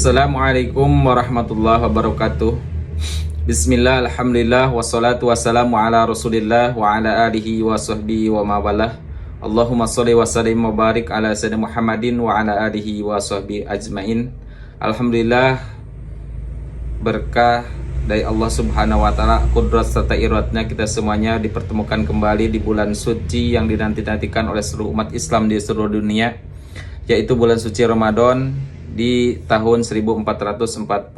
Assalamualaikum warahmatullahi wabarakatuh. Bismillah, alhamdulillah, wassalatu wassalamu ala rasulillah wa ala alihi wa sahbihi wa mawalah. Allahumma sholli wa sallim wa barik ala sayyidina Muhammadin wa ala alihi wa sahbihi ajmain. Alhamdulillah, berkah dari Allah subhanahu wa ta'ala, kudrat serta iratnya kita semuanya dipertemukan kembali di bulan suci yang dinanti-nantikan oleh seluruh umat Islam di seluruh dunia, yaitu bulan suci Ramadan di tahun 1447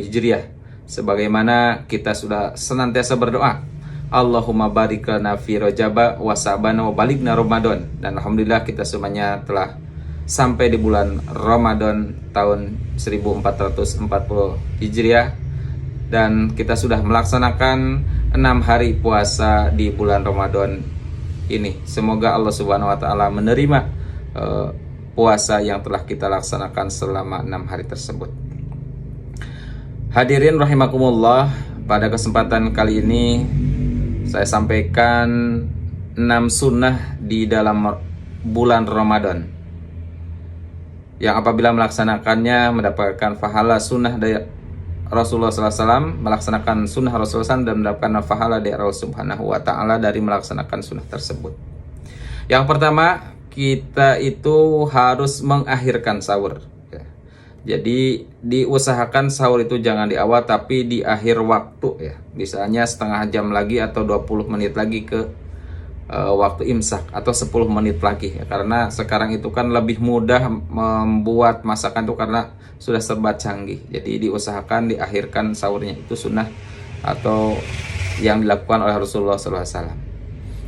Hijriah. Sebagaimana kita sudah senantiasa berdoa, Allahumma barik lana fi Rajaba wa Sa'bana wa balighna Ramadan. Dan alhamdulillah kita semuanya telah sampai di bulan Ramadan tahun 1440 Hijriah, dan kita sudah melaksanakan 6 hari puasa di bulan Ramadan ini. Semoga Allah Subhanahu wa taala menerima puasa yang telah kita laksanakan selama 6 hari tersebut. Hadirin rahimakumullah, pada kesempatan kali ini saya sampaikan 6 sunnah di dalam bulan Ramadan yang apabila melaksanakannya mendapatkan pahala sunnah dari Rasulullah SAW, melaksanakan sunnah Rasulullah SAW, dan mendapatkan pahala dari Allah Subhanahu wa taala dari melaksanakan sunnah tersebut. Yang pertama, kita itu harus mengakhirkan sahur ya. Jadi diusahakan sahur itu jangan di awal tapi di akhir waktu ya. Misalnya setengah jam lagi atau 20 menit lagi ke waktu imsak, atau 10 menit lagi ya. Karena sekarang itu kan lebih mudah membuat masakan itu karena sudah serba canggih. Jadi diusahakan diakhirkan sahurnya, itu sunnah atau yang dilakukan oleh Rasulullah SAW.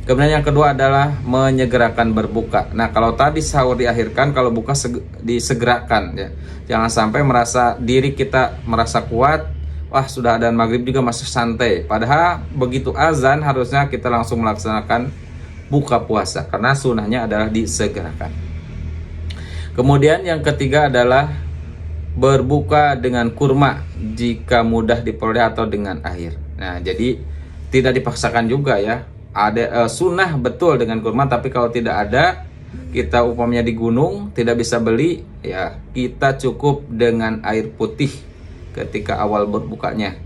Kemudian yang kedua adalah menyegerakan berbuka. Nah, kalau tadi sahur diakhirkan, kalau buka disegerakan ya. Jangan sampai diri kita merasa kuat, wah sudah adzan maghrib juga masih santai. Padahal begitu azan harusnya kita langsung melaksanakan buka puasa, karena sunnahnya adalah disegerakan. Kemudian yang ketiga adalah berbuka dengan kurma jika mudah diperoleh atau dengan air. Nah, jadi tidak dipaksakan juga ya. Ada sunnah betul dengan kurma, tapi kalau tidak ada, kita umpamanya di gunung tidak bisa beli ya, kita cukup dengan air putih ketika awal berbukanya.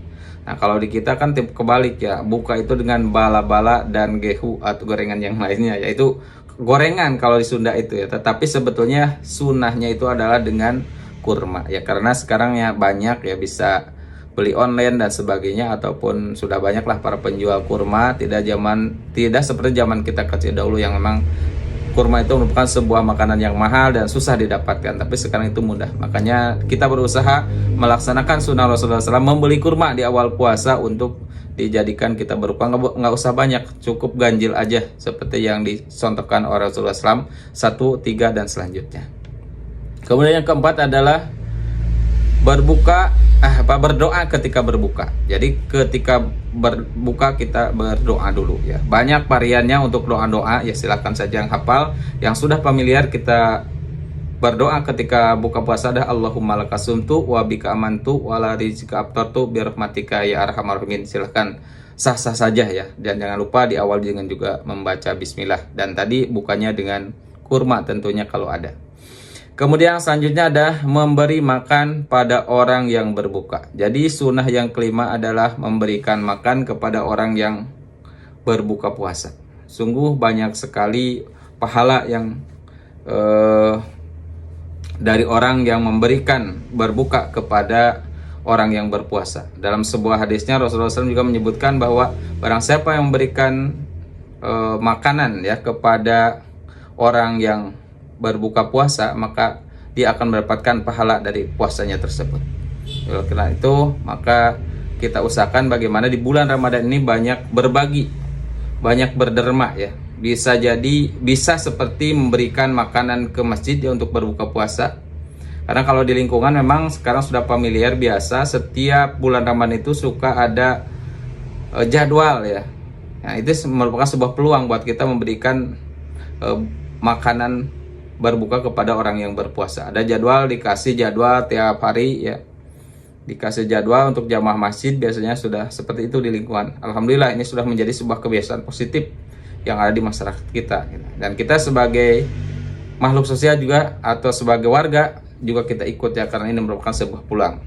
Nah, kalau di kita kan tipe kebalik ya, buka itu dengan bala-bala dan gehu atau gorengan yang lainnya, yaitu gorengan kalau di Sunda itu ya. Tetapi sebetulnya sunnahnya itu adalah dengan kurma ya, karena sekarang ya banyak ya bisa beli online dan sebagainya, ataupun sudah banyaklah para penjual kurma. Tidak seperti zaman kita kecil dahulu yang memang kurma itu merupakan sebuah makanan yang mahal dan susah didapatkan, tapi sekarang itu mudah. Makanya kita berusaha melaksanakan sunnah Rasulullah SAW, membeli kurma di awal puasa untuk dijadikan kita berbuka. Nggak usah banyak, cukup ganjil aja seperti yang disontohkan oleh Rasulullah SAW, 1, 3 dan selanjutnya. Kemudian yang keempat adalah berdoa ketika berbuka. Jadi ketika berbuka kita berdoa dulu ya. Banyak variannya untuk doa-doa ya, silakan saja yang hafal, yang sudah familiar. Kita berdoa ketika buka puasa ada Allahumma lakasumtu wa bika amantu wa la rizqa aftartu bi rahmatika ya arhamar rahimin. Silakan sah-sah saja ya, dan jangan lupa di awal dengan juga membaca bismillah, dan tadi bukanya dengan kurma tentunya kalau ada. Kemudian selanjutnya ada memberi makan pada orang yang berbuka. Jadi sunnah yang kelima adalah memberikan makan kepada orang yang berbuka puasa. Sungguh banyak sekali pahala yang dari orang yang memberikan berbuka kepada orang yang berpuasa. Dalam sebuah hadisnya Rasulullah SAW juga menyebutkan bahwa barang siapa yang memberikan makanan ya kepada orang yang berbuka puasa, maka dia akan mendapatkan pahala dari puasanya tersebut. Oleh karena itu, maka kita usahakan bagaimana di bulan Ramadan ini banyak berbagi, banyak berderma ya. Bisa seperti memberikan makanan ke masjid ya untuk berbuka puasa. Karena kalau di lingkungan memang sekarang sudah familiar, biasa setiap bulan Ramadan itu suka ada jadwal ya. Nah, itu merupakan sebuah peluang buat kita memberikan makanan berbuka kepada orang yang berpuasa. Ada jadwal, dikasih jadwal tiap hari ya. Dikasih jadwal untuk jamaah masjid, biasanya sudah seperti itu di lingkungan. Alhamdulillah, ini sudah menjadi sebuah kebiasaan positif yang ada di masyarakat kita. Dan kita sebagai makhluk sosial juga atau sebagai warga juga kita ikut ya, karena ini merupakan sebuah pulang.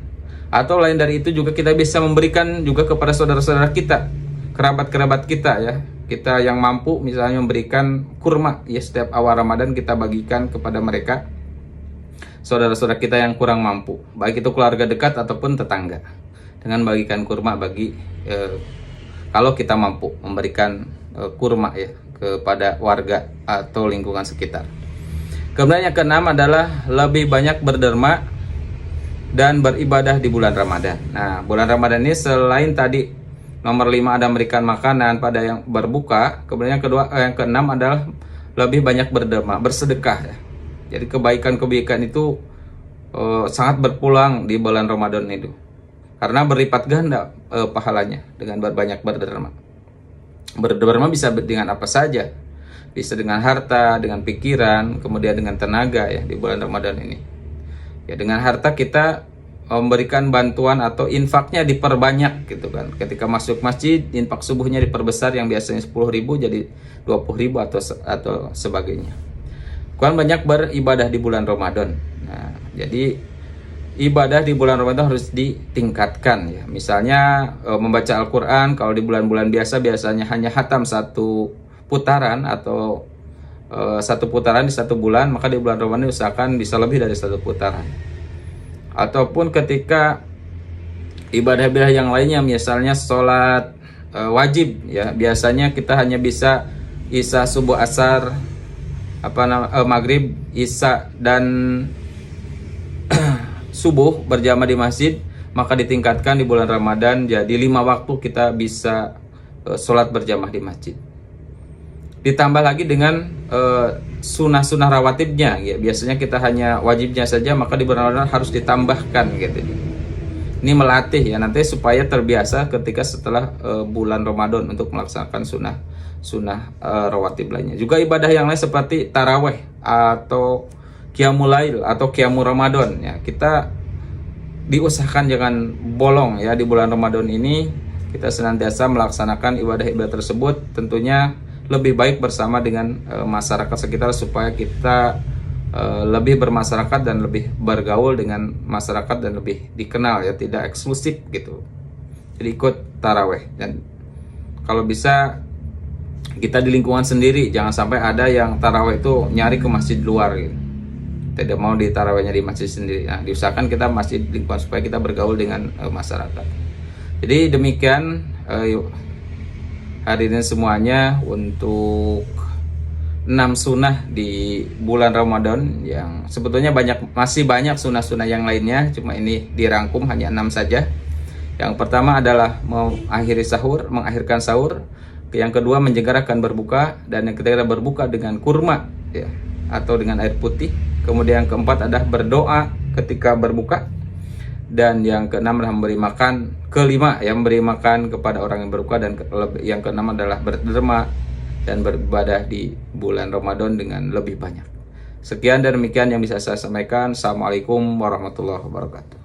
Atau lain dari itu juga kita bisa memberikan juga kepada saudara-saudara kita, kerabat-kerabat kita ya. Kita yang mampu misalnya memberikan kurma ya, setiap awal Ramadan kita bagikan kepada mereka, saudara-saudara kita yang kurang mampu, baik itu keluarga dekat ataupun tetangga, dengan bagikan kurma bagi kalau kita mampu memberikan kurma ya kepada warga atau lingkungan sekitar. Kemudian yang keenam adalah lebih banyak berderma dan beribadah di bulan Ramadan. Nah, bulan Ramadan ini selain tadi nomor 5 ada memberikan makanan pada yang berbuka, kemudian yang keenam adalah lebih banyak berderma, bersedekah ya. Jadi kebaikan-kebaikan itu sangat berpulang di bulan Ramadan itu, karena berlipat ganda pahalanya dengan berbanyak berderma. Berderma bisa dengan apa saja, bisa dengan harta, dengan pikiran, kemudian dengan tenaga ya di bulan Ramadan ini. Ya, dengan harta kita memberikan bantuan atau infaknya diperbanyak gitu kan. Ketika masuk masjid, infak subuhnya diperbesar, yang biasanya 10.000 jadi 20.000 atau sebagainya. Kan banyak beribadah di bulan Ramadan. Nah, jadi ibadah di bulan Ramadan harus ditingkatkan ya. Misalnya membaca Al-Qur'an, kalau di bulan-bulan biasa biasanya hanya khatam satu putaran atau satu putaran di satu bulan, maka di bulan Ramadan usahakan bisa lebih dari satu putaran. Ataupun ketika ibadah-ibadah yang lainnya, misalnya sholat wajib ya, biasanya kita hanya bisa isya, subuh, asar, maghrib, isya dan subuh berjamaah di masjid, maka ditingkatkan di bulan Ramadan jadi 5 waktu kita bisa sholat berjamaah di masjid. Ditambah lagi dengan sunnah-sunnah rawatibnya ya. Biasanya kita hanya wajibnya saja, maka di bulan Ramadan harus ditambahkan gitu. Ini melatih ya nanti supaya terbiasa ketika setelah bulan Ramadan untuk melaksanakan sunnah rawatib lainnya. Juga ibadah yang lain seperti taraweh atau qiyamul lail atau qiyamul Ramadan ya. Kita diusahakan jangan bolong ya di bulan Ramadan ini. Kita senantiasa melaksanakan ibadah-ibadah tersebut, tentunya lebih baik bersama dengan masyarakat sekitar, supaya kita lebih bermasyarakat dan lebih bergaul dengan masyarakat dan lebih dikenal ya, tidak eksklusif gitu. Jadi ikut taraweh, dan kalau bisa kita di lingkungan sendiri, jangan sampai ada yang taraweh itu nyari ke masjid luar gitu. Tidak mau di tarawehnya di masjid sendiri. Nah, diusahakan kita masjid lingkungan supaya kita bergaul dengan masyarakat. Jadi demikian hadirin semuanya untuk 6 sunnah di bulan Ramadan, yang sebetulnya masih banyak sunnah-sunnah yang lainnya, cuma ini dirangkum hanya 6 saja. Yang pertama adalah mengakhirkan sahur. Yang kedua menjegarakan berbuka, dan yang ketiga berbuka dengan kurma ya, atau dengan air putih. Kemudian yang keempat adalah berdoa ketika berbuka, dan yang keenam adalah memberi makan kepada orang yang berbuka, dan yang keenam adalah berderma dan beribadah di bulan Ramadan dengan lebih banyak. Sekian dan demikian yang bisa saya sampaikan. Assalamualaikum warahmatullahi wabarakatuh.